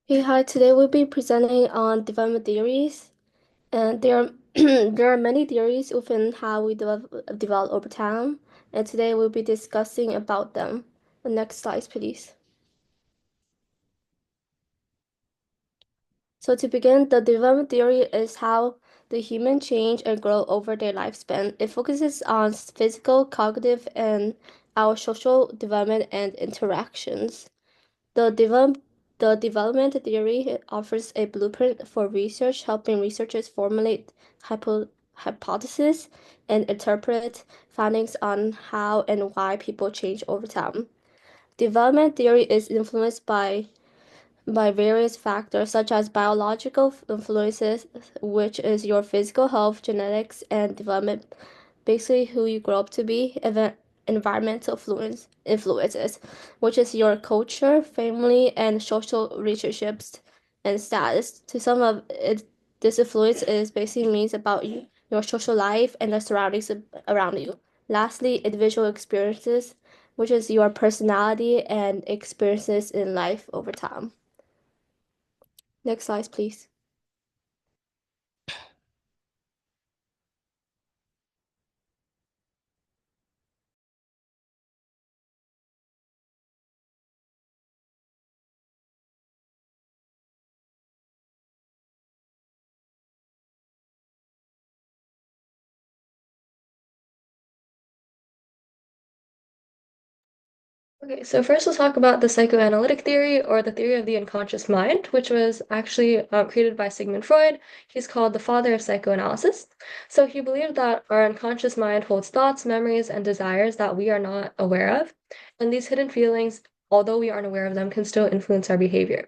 Hey, hi. Today we'll be presenting on development theories, and there are there are many theories within how we develop over time, and today we'll be discussing about them. The next slide, please. So to begin, the development theory is how the human change and grow over their lifespan. It focuses on physical, cognitive, and our social development and interactions. The develop the development theory offers a blueprint for research, helping researchers formulate hypotheses and interpret findings on how and why people change over time. Development theory is influenced by various factors such as biological influences, which is your physical health, genetics, and development, basically who you grow up to be, environmental influences, which is your culture, family, and social relationships and status. To some of it, this influence is basically means about you, your social life and the surroundings around you. Lastly, individual experiences, which is your personality and experiences in life over time. Next slide, please. Okay, so first we'll talk about the psychoanalytic theory or the theory of the unconscious mind, which was actually created by Sigmund Freud. He's called the father of psychoanalysis. So he believed that our unconscious mind holds thoughts, memories, and desires that we are not aware of. And these hidden feelings, although we aren't aware of them, can still influence our behavior.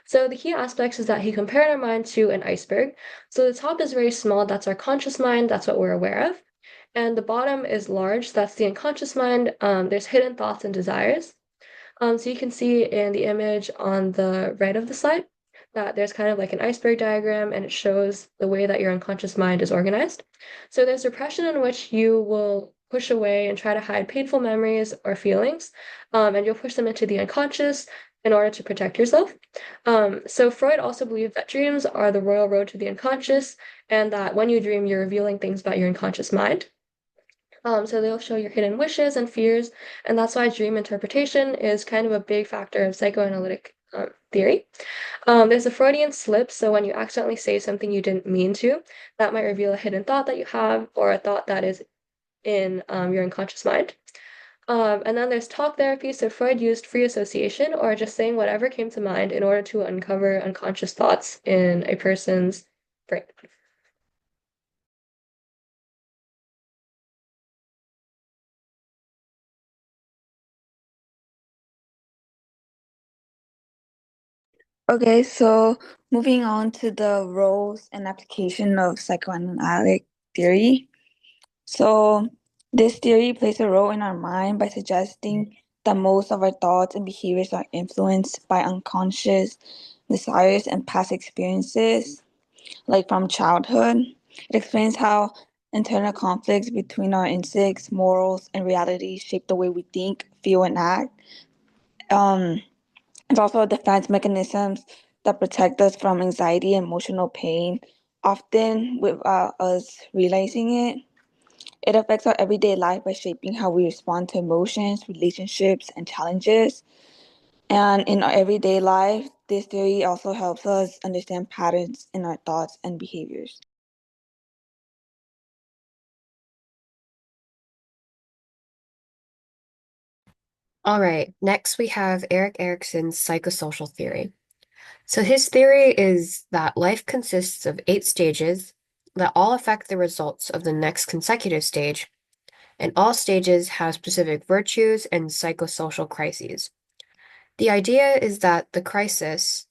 So the key aspects is that he compared our mind to an iceberg. So the top is very small, that's our conscious mind, that's what we're aware of. And the bottom is large, that's the unconscious mind. There's hidden thoughts and desires. So you can see in the image on the right of the slide that there's kind of like an iceberg diagram and it shows the way that your unconscious mind is organized. So there's repression in which you will push away and try to hide painful memories or feelings, and you'll push them into the unconscious in order to protect yourself. So Freud also believed that dreams are the royal road to the unconscious, and that when you dream, you're revealing things about your unconscious mind. So they'll show your hidden wishes and fears, and that's why dream interpretation is kind of a big factor of psychoanalytic theory. There's a Freudian slip, so when you accidentally say something you didn't mean to, that might reveal a hidden thought that you have or a thought that is in your unconscious mind. And then there's talk therapy, so Freud used free association or just saying whatever came to mind in order to uncover unconscious thoughts in a person's brain. Okay, so moving on to the roles and application of psychoanalytic theory. So, this theory plays a role in our mind by suggesting that most of our thoughts and behaviors are influenced by unconscious desires and past experiences, like from childhood. It explains how internal conflicts between our instincts, morals, and reality shape the way we think, feel, and act. Um, it's also a defense mechanisms that protect us from anxiety and emotional pain, often without us realizing it. It affects our everyday life by shaping how we respond to emotions, relationships, and challenges. And in our everyday life, this theory also helps us understand patterns in our thoughts and behaviors. All right, next we have Eric Erickson's psychosocial theory. So his theory is that life consists of 8 stages that all affect the results of the next consecutive stage, and all stages have specific virtues and psychosocial crises. The idea is that the crisis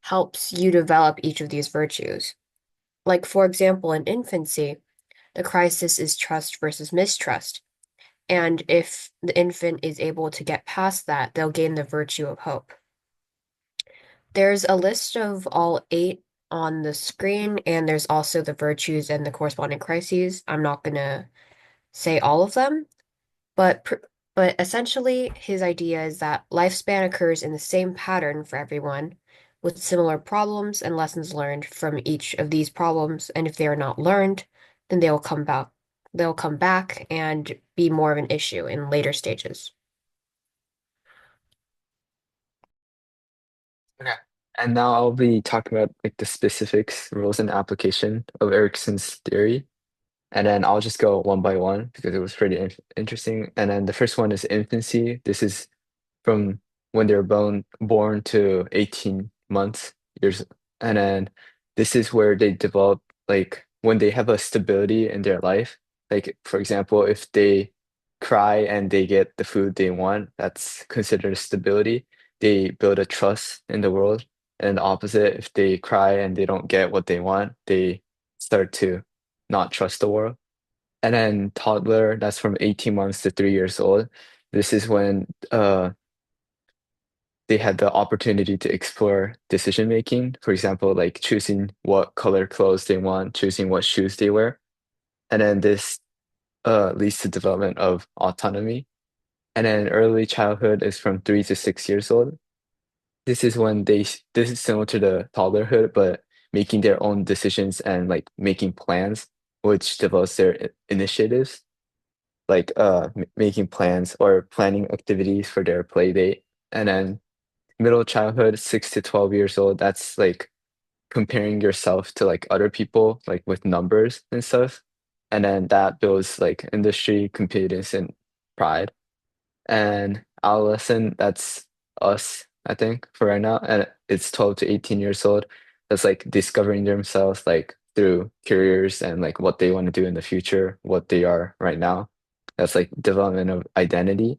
helps you develop each of these virtues. Like, for example, in infancy, the crisis is trust versus mistrust. And if the infant is able to get past that, they'll gain the virtue of hope. There's a list of all 8 on the screen, and there's also the virtues and the corresponding crises. I'm not gonna say all of them, but but essentially his idea is that lifespan occurs in the same pattern for everyone, with similar problems and lessons learned from each of these problems. And if they are not learned, then they'll come back and be more of an issue in later stages. Okay. And now I'll be talking about like the specifics, rules, and application of Erickson's theory. And then I'll just go one by one because it was pretty interesting. And then the first one is infancy. This is from when they're born to 18 months years. And then this is where they develop like when they have a stability in their life. Like for example, if they cry and they get the food they want, that's considered stability. They build a trust in the world. And the opposite, if they cry and they don't get what they want, they start to not trust the world. And then toddler, that's from 18 months to 3 years old. This is when they had the opportunity to explore decision making. For example, like choosing what color clothes they want, choosing what shoes they wear. And then this leads to development of autonomy. And then early childhood is from 3 to 6 years old. This is when this is similar to the toddlerhood, but making their own decisions and like making plans, which develops their initiatives, like making plans or planning activities for their play date. And then middle childhood, 6 to 12 years old, that's like comparing yourself to like other people, like with numbers and stuff. And then that builds like industry, competence, and pride. And adolescent, that's us, I think, for right now. And it's 12 to 18 years old. That's like discovering themselves like through careers and like what they want to do in the future, what they are right now. That's like development of identity.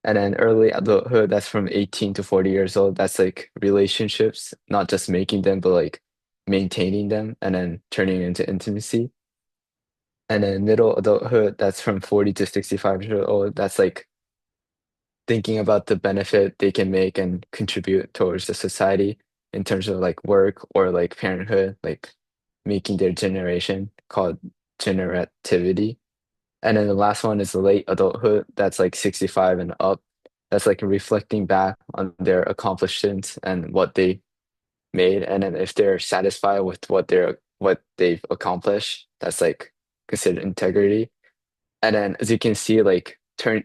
And then early adulthood, that's from 18 to 40 years old. That's like relationships, not just making them, but like maintaining them and then turning into intimacy. And then middle adulthood, that's from 40 to 65 years old. That's like thinking about the benefit they can make and contribute towards the society in terms of like work or like parenthood, like making their generation called generativity. And then the last one is the late adulthood. That's like 65 and up. That's like reflecting back on their accomplishments and what they made. And then if they're satisfied with what they've accomplished, that's like considered integrity. And then as you can see, like turn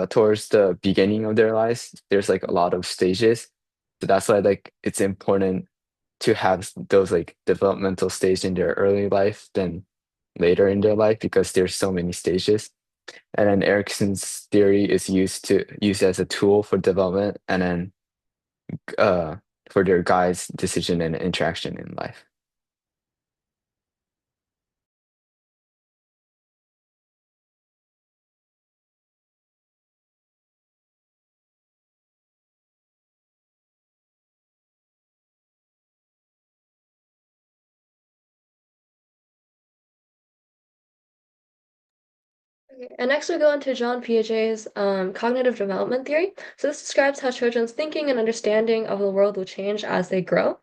towards the beginning of their lives, there's like a lot of stages. So that's why like it's important to have those like developmental stage in their early life than later in their life because there's so many stages. And then Erickson's theory is used as a tool for development and then uh for their guides decision and interaction in life. Okay, and next we go into John Piaget's cognitive development theory. So this describes how children's thinking and understanding of the world will change as they grow.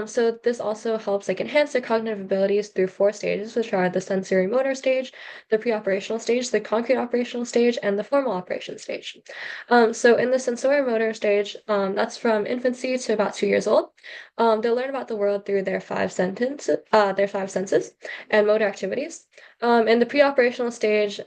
So this also helps like enhance their cognitive abilities through 4 stages, which are the sensory motor stage, the pre-operational stage, the concrete operational stage, and the formal operation stage. So in the sensory motor stage, that's from infancy to about 2 years old. They'll learn about the world through their 5 senses and motor activities. In the pre-operational stage,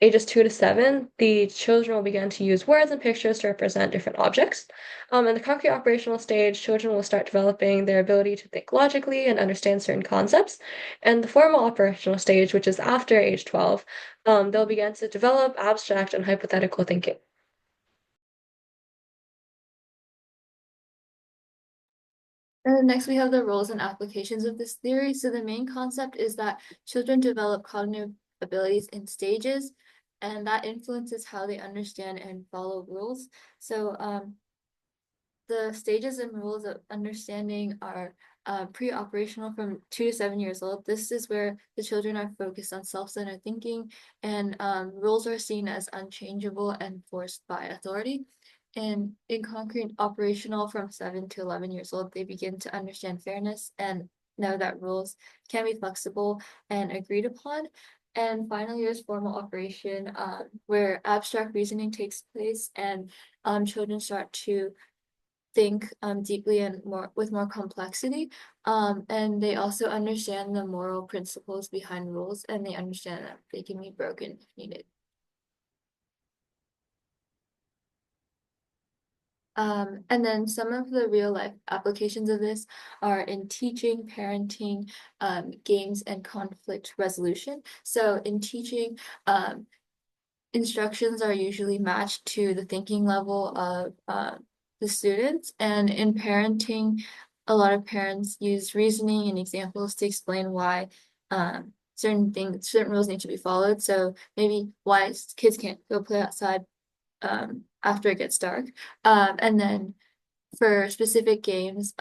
ages 2 to 7, the children will begin to use words and pictures to represent different objects. In the concrete operational stage, children will start developing their ability to think logically and understand certain concepts. And the formal operational stage, which is after age 12, they'll begin to develop abstract and hypothetical thinking. And then next we have the roles and applications of this theory. So the main concept is that children develop cognitive abilities in stages, and that influences how they understand and follow rules. So the stages and rules of understanding are pre-operational from 2 to 7 years old. This is where the children are focused on self-centered thinking, and rules are seen as unchangeable and forced by authority. And in concrete operational from 7 to 11 years old, they begin to understand fairness and know that rules can be flexible and agreed upon. And finally, there's formal operation, where abstract reasoning takes place and children start to think deeply and with more complexity. And they also understand the moral principles behind rules, and they understand that they can be broken if needed. And then some of the real life applications of this are in teaching, parenting, games, and conflict resolution. So in teaching, instructions are usually matched to the thinking level of the students. And in parenting, a lot of parents use reasoning and examples to explain why certain rules need to be followed. So maybe why kids can't go play outside after it gets dark. And then for specific games,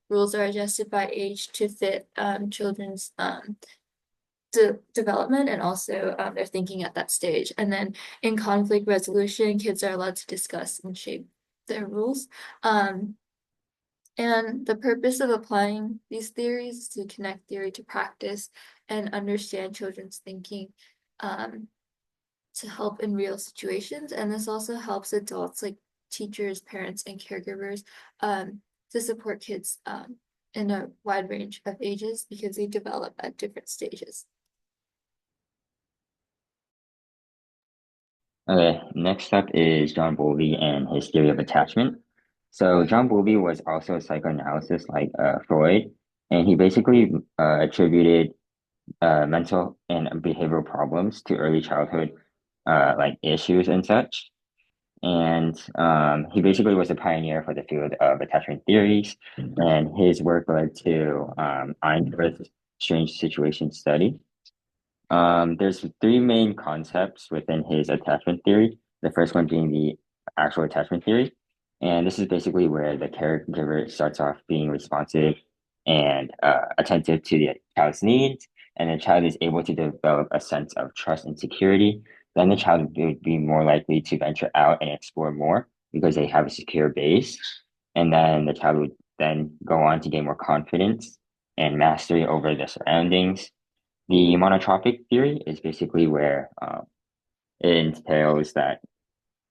rules are adjusted by age to fit children's development and also their thinking at that stage. And then in conflict resolution, kids are allowed to discuss and shape their rules. And the purpose of applying these theories is to connect theory to practice and understand children's thinking to help in real situations. And this also helps adults like teachers, parents, and caregivers to support kids in a wide range of ages because they develop at different stages. Okay, next up is John Bowlby and his theory of attachment. So John Bowlby was also a psychoanalyst like Freud, and he basically attributed mental and behavioral problems to early childhood like issues and such. And he basically was a pioneer for the field of attachment theories, and his work led to Einstein's strange situation study. There's three main concepts within his attachment theory. The first one being the actual attachment theory. And this is basically where the caregiver starts off being responsive and attentive to the child's needs, and the child is able to develop a sense of trust and security. Then the child would be more likely to venture out and explore more because they have a secure base. And then the child would then go on to gain more confidence and mastery over the surroundings. The monotropic theory is basically where it entails that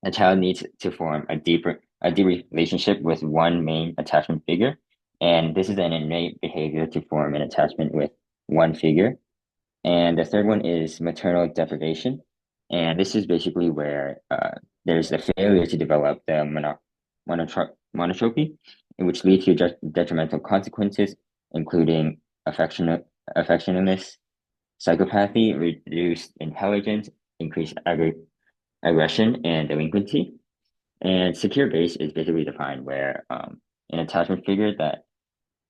a child needs to form a deep relationship with one main attachment figure, and this is an innate behavior to form an attachment with one figure. And the third one is maternal deprivation, and this is basically where there's a failure to develop the monotropy, which leads to detrimental consequences, including affectionateness, psychopathy, reduced intelligence, increased aggression, and delinquency. And secure base is basically defined where an attachment figure that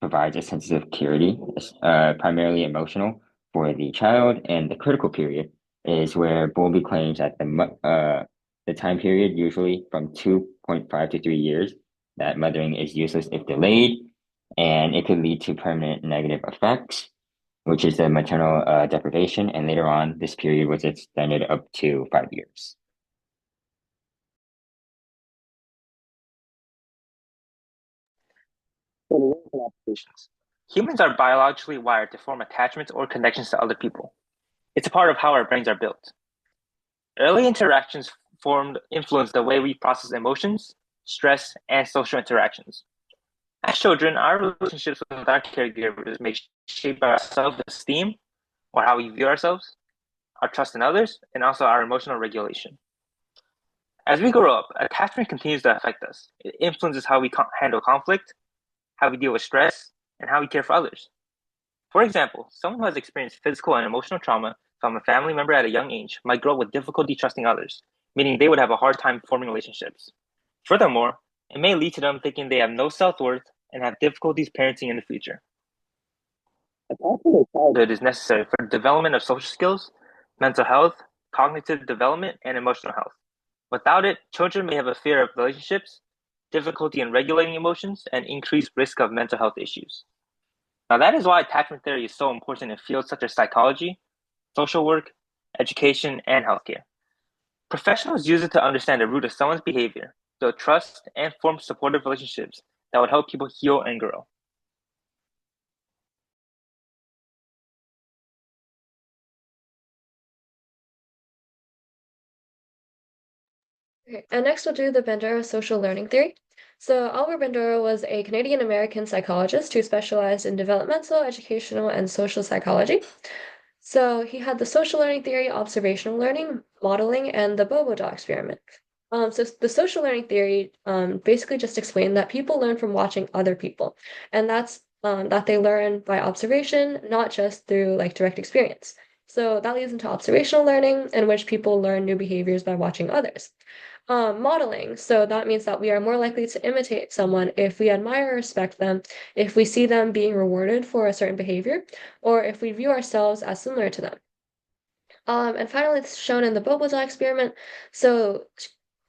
provides a sense of security, primarily emotional, for the child. And the critical period is where Bowlby claims that the time period, usually from 2.5 to 3 years, that mothering is useless if delayed, and it could lead to permanent negative effects, which is the maternal deprivation. And later on, this period was extended up to 5 years. Applications. Humans are biologically wired to form attachments or connections to other people. It's a part of how our brains are built. Early interactions influence the way we process emotions, stress, and social interactions. As children, our relationships with our caregivers may shape our self-esteem or how we view ourselves, our trust in others, and also our emotional regulation. As we grow up, attachment continues to affect us. It influences how we handle conflict, how we deal with stress, and how we care for others. For example, someone who has experienced physical and emotional trauma from a family member at a young age might grow up with difficulty trusting others, meaning they would have a hard time forming relationships. Furthermore, it may lead to them thinking they have no self-worth and have difficulties parenting in the future. Attachment in childhood is necessary for the development of social skills, mental health, cognitive development, and emotional health. Without it, children may have a fear of relationships, difficulty in regulating emotions, and increased risk of mental health issues. Now, that is why attachment theory is so important in fields such as psychology, social work, education, and healthcare. Professionals use it to understand the root of someone's behavior, build trust, and form supportive relationships that would help people heal and grow. Okay, and next we'll do the Bandura social learning theory. So Albert Bandura was a Canadian-American psychologist who specialized in developmental, educational, and social psychology. So he had the social learning theory, observational learning, modeling, and the Bobo-Doll experiment. So the social learning theory basically just explained that people learn from watching other people, and that's that they learn by observation, not just through like direct experience. So that leads into observational learning, in which people learn new behaviors by watching others. Modeling, so that means that we are more likely to imitate someone if we admire or respect them, if we see them being rewarded for a certain behavior, or if we view ourselves as similar to them. And finally, it's shown in the Boboza experiment. So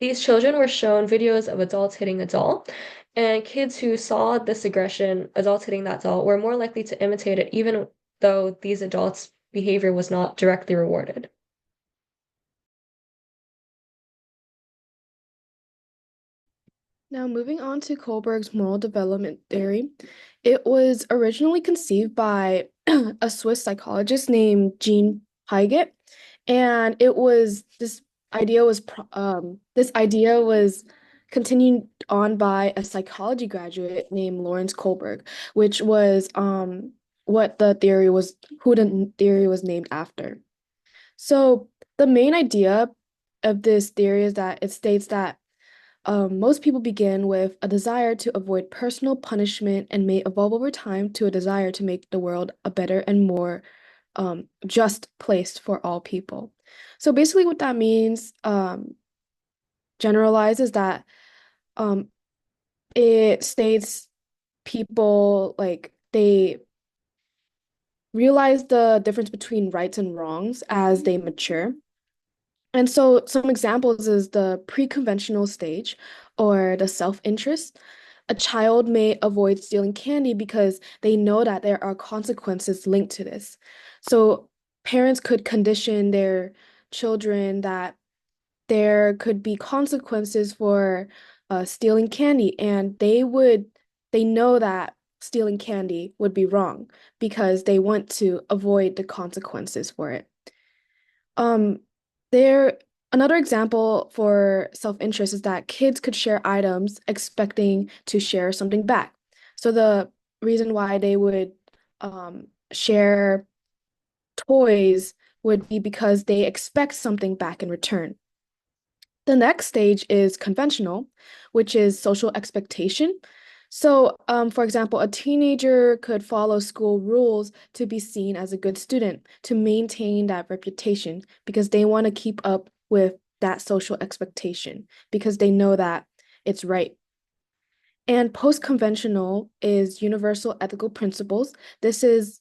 these children were shown videos of adults hitting a doll, and kids who saw this aggression, adults hitting that doll, were more likely to imitate it, even though these adults' behavior was not directly rewarded. Now, moving on to Kohlberg's moral development theory, it was originally conceived by a Swiss psychologist named Jean Piaget, and this idea was continued on by a psychology graduate named Lawrence Kohlberg, which was who the theory was named after. So the main idea of this theory is that it states that most people begin with a desire to avoid personal punishment and may evolve over time to a desire to make the world a better and more just place for all people. So basically, what that means, generalizes that it states people like they realize the difference between rights and wrongs as they mature. And so some examples is the pre-conventional stage or the self-interest. A child may avoid stealing candy because they know that there are consequences linked to this. So parents could condition their children that there could be consequences for stealing candy, and they know that stealing candy would be wrong because they want to avoid the consequences for it. Um, there Another example for self-interest is that kids could share items expecting to share something back. So the reason why they would share toys would be because they expect something back in return. The next stage is conventional, which is social expectation. So, for example, a teenager could follow school rules to be seen as a good student, to maintain that reputation, because they want to keep up with that social expectation, because they know that it's right. And post-conventional is universal ethical principles. This is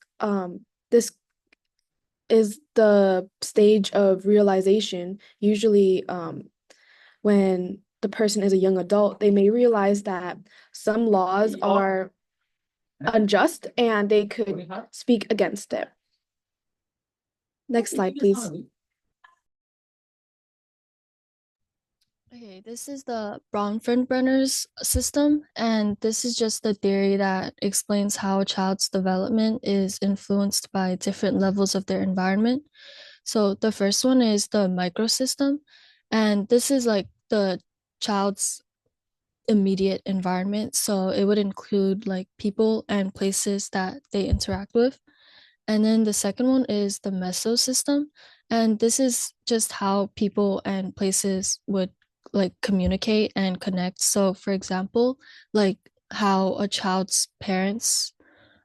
the stage of realization, usually when the person is a young adult, they may realize that some laws are unjust and they could speak against it. Next slide, please. Okay, this is the Bronfenbrenner's system, and this is just the theory that explains how a child's development is influenced by different levels of their environment. So the first one is the microsystem, and this is like the child's immediate environment. So it would include like people and places that they interact with. And then the second one is the mesosystem. And this is just how people and places would like communicate and connect. So, for example, like how a child's parents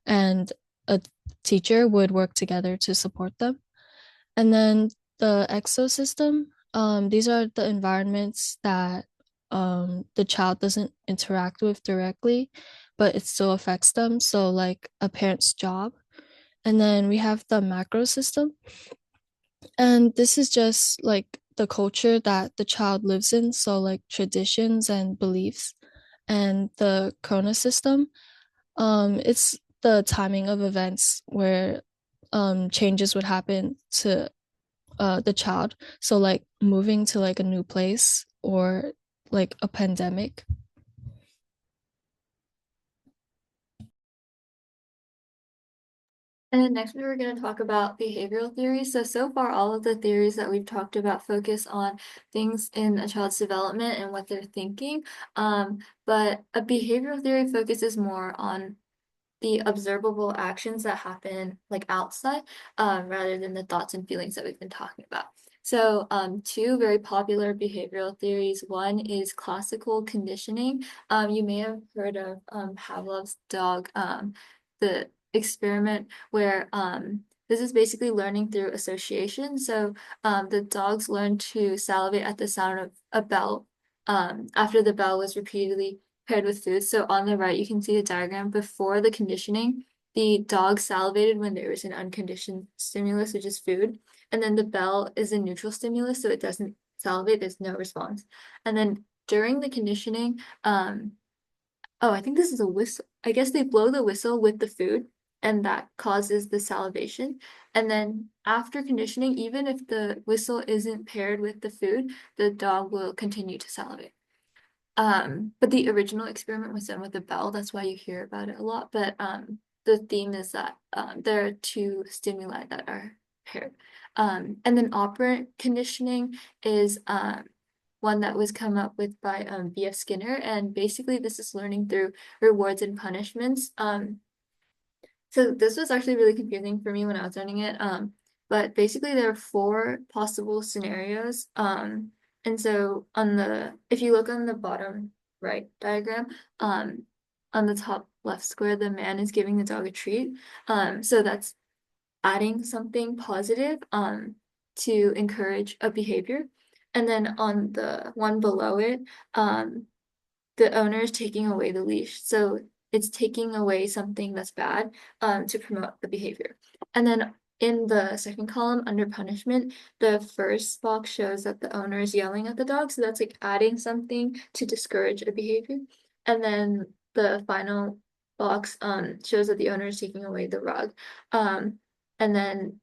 and a teacher would work together to support them. And then the exosystem, these are the environments that the child doesn't interact with directly, but it still affects them. So, like a parent's job. And then we have the macro system. And this is just like the culture that the child lives in. So, like traditions and beliefs. And the Corona system, it's the timing of events where changes would happen to the child. So, like moving to like a new place or like a pandemic. And then next, we were going to talk about behavioral theory. So far, all of the theories that we've talked about focus on things in a child's development and what they're thinking. But a behavioral theory focuses more on the observable actions that happen like outside, rather than the thoughts and feelings that we've been talking about. So two very popular behavioral theories. One is classical conditioning. You may have heard of Pavlov's dog, the experiment where this is basically learning through association. So the dogs learn to salivate at the sound of a bell after the bell was repeatedly paired with food. So on the right, you can see a diagram before the conditioning. The dog salivated when there was an unconditioned stimulus, which is food. And then the bell is a neutral stimulus, so it doesn't salivate, there's no response. And then during the conditioning, oh, I think this is a whistle. I guess they blow the whistle with the food, and that causes the salivation. And then after conditioning, even if the whistle isn't paired with the food, the dog will continue to salivate. But the original experiment was done with a bell. That's why you hear about it a lot. But the theme is that there are two stimuli that are paired. And then operant conditioning is one that was come up with by B.F. Skinner. And basically, this is learning through rewards and punishments. So this was actually really confusing for me when I was learning it. But basically, there are four possible scenarios. And so if you look on the bottom right diagram, on the top left square, the man is giving the dog a treat. So that's adding something positive to encourage a behavior. And then on the one below it, the owner is taking away the leash. So it's taking away something that's bad to promote the behavior. And then in the second column under punishment, the first box shows that the owner is yelling at the dog. So that's like adding something to discourage a behavior. And then the final box shows that the owner is taking away the rug. And then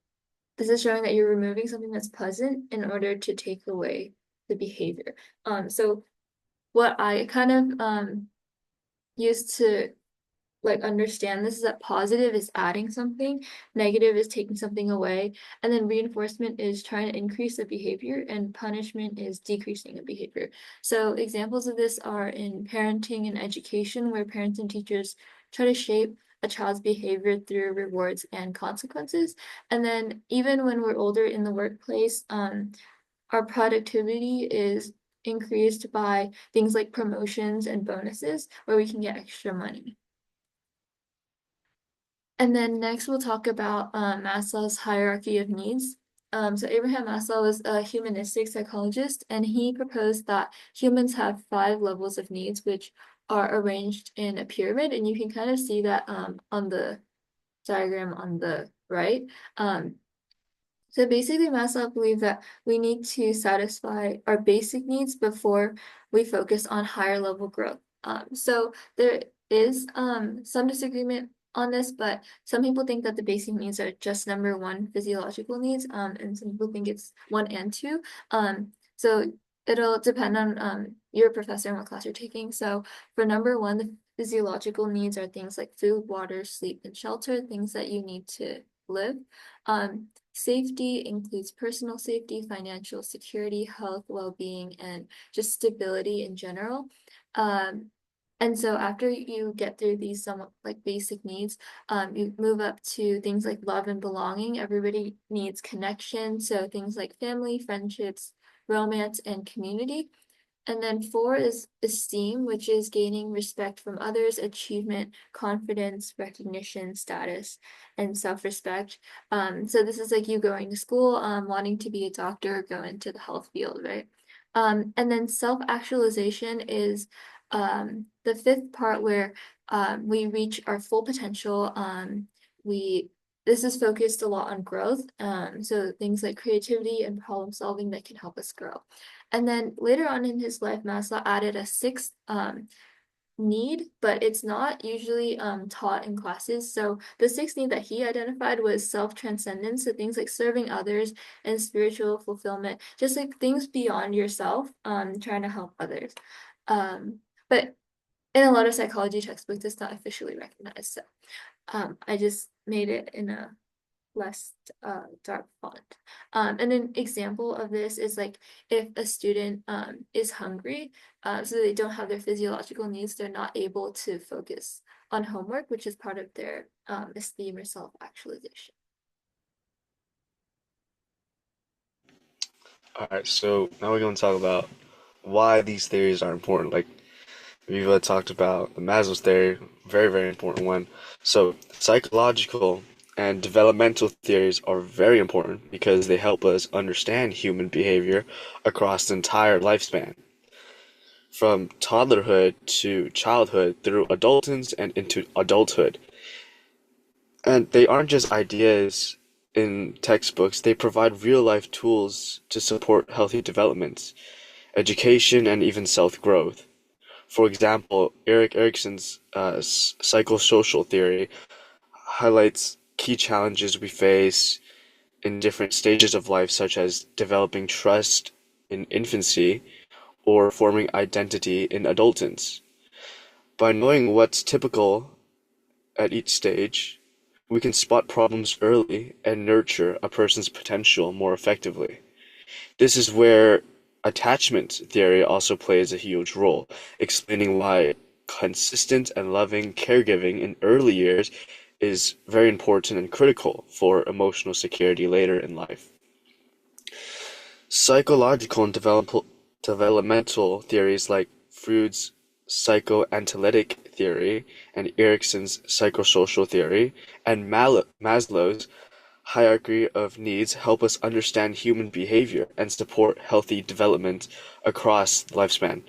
this is showing that you're removing something that's pleasant in order to take away the behavior. So what I kind of used to like understand this is that positive is adding something, negative is taking something away, and then reinforcement is trying to increase a behavior, and punishment is decreasing a behavior. So examples of this are in parenting and education, where parents and teachers try to shape a child's behavior through rewards and consequences. And then even when we're older in the workplace, our productivity is increased by things like promotions and bonuses where we can get extra money. And then next we'll talk about Maslow's hierarchy of needs. So Abraham Maslow was a humanistic psychologist, and he proposed that humans have 5 levels of needs, which are arranged in a pyramid. And you can kind of see that on the diagram on the right. So basically, Maslow believed that we need to satisfy our basic needs before we focus on higher level growth. So there is some disagreement on this, but some people think that the basic needs are just number one, physiological needs, and some people think it's one and two. So it'll depend on your professor and what class you're taking. So for number one, the physiological needs are things like food, water, sleep, and shelter, things that you need to live. Safety includes personal safety, financial security, health, well-being, and just stability in general. And so after you get through these somewhat like basic needs, you move up to things like love and belonging. Everybody needs connection, so things like family, friendships, romance, and community. And then 4 is esteem, which is gaining respect from others, achievement, confidence, recognition, status, and self-respect. So this is like you going to school, wanting to be a doctor, go into the health field, right? And then self-actualization is the 5th part where we reach our full potential. This is focused a lot on growth. So things like creativity and problem solving that can help us grow. And then later on in his life, Maslow added a 6th need, but it's not usually taught in classes. So the 6th need that he identified was self-transcendence, so things like serving others and spiritual fulfillment, just like things beyond yourself, trying to help others. But in a lot of psychology textbooks, it's not officially recognized. So I just made it in a less dark font. And an example of this is like if a student is hungry, so they don't have their physiological needs, they're not able to focus on homework, which is part of their esteem or self-actualization. All right, so now we're going to talk about why these theories are important. Like Viva talked about the Maslow's theory, very, very important one. So psychological and developmental theories are very important because they help us understand human behavior across the entire lifespan, from toddlerhood to childhood, through adolescence and into adulthood. And they aren't just ideas in textbooks, they provide real life tools to support healthy development, education, and even self growth. For example, Erik Erikson's psychosocial theory highlights key challenges we face in different stages of life, such as developing trust in infancy or forming identity in adolescence. By knowing what's typical at each stage, we can spot problems early and nurture a person's potential more effectively. This is where attachment theory also plays a huge role, explaining why consistent and loving caregiving in early years is very important and critical for emotional security later in life. Psychological and developmental theories like Freud's psychoanalytic theory and Erikson's psychosocial theory and Maslow's hierarchy of needs help us understand human behavior and support healthy development across the lifespan.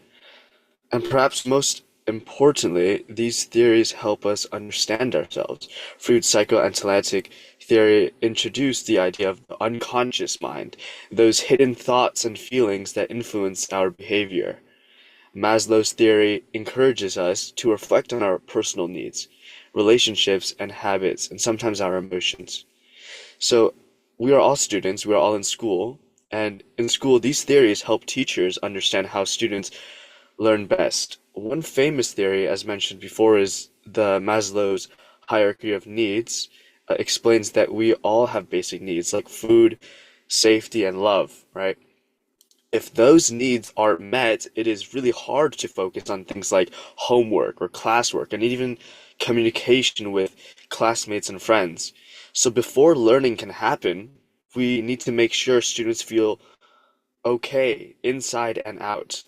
And perhaps most importantly, these theories help us understand ourselves. Freud's psychoanalytic theory introduced the idea of the unconscious mind, those hidden thoughts and feelings that influence our behavior. Maslow's theory encourages us to reflect on our personal needs, relationships, and habits, and sometimes our emotions. So, we are all students, we are all in school, and in school, these theories help teachers understand how students learn best. One famous theory, as mentioned before, is the Maslow's hierarchy of needs, explains that we all have basic needs like food, safety, and love, right? If those needs aren't met, it is really hard to focus on things like homework or classwork and even communication with classmates and friends. So before learning can happen, we need to make sure students feel okay inside and out.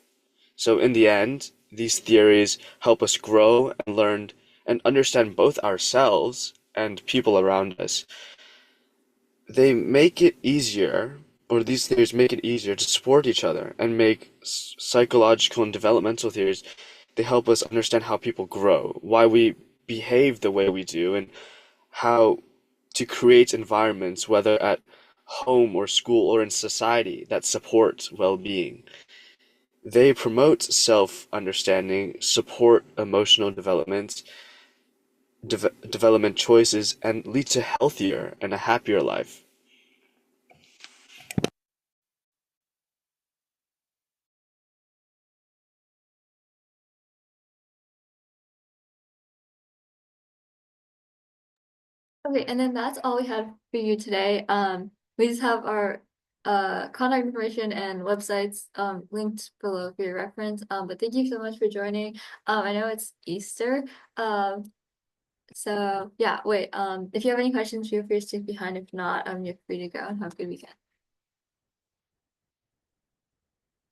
So in the end, these theories help us grow and learn and understand both ourselves and people around us. They make it easier, or these theories make it easier to support each other and make psychological and developmental theories. They help us understand how people grow, why we behave the way we do, and how to create environments, whether at home or school or in society, that support well-being. They promote self-understanding, support emotional development choices, and lead to healthier and a happier life. Okay, and then that's all we had for you today. We just have our contact information and websites linked below for your reference. But thank you so much for joining. I know it's Easter. So yeah, wait. If you have any questions, feel free to stick behind. If not, you're free to go and have a good weekend.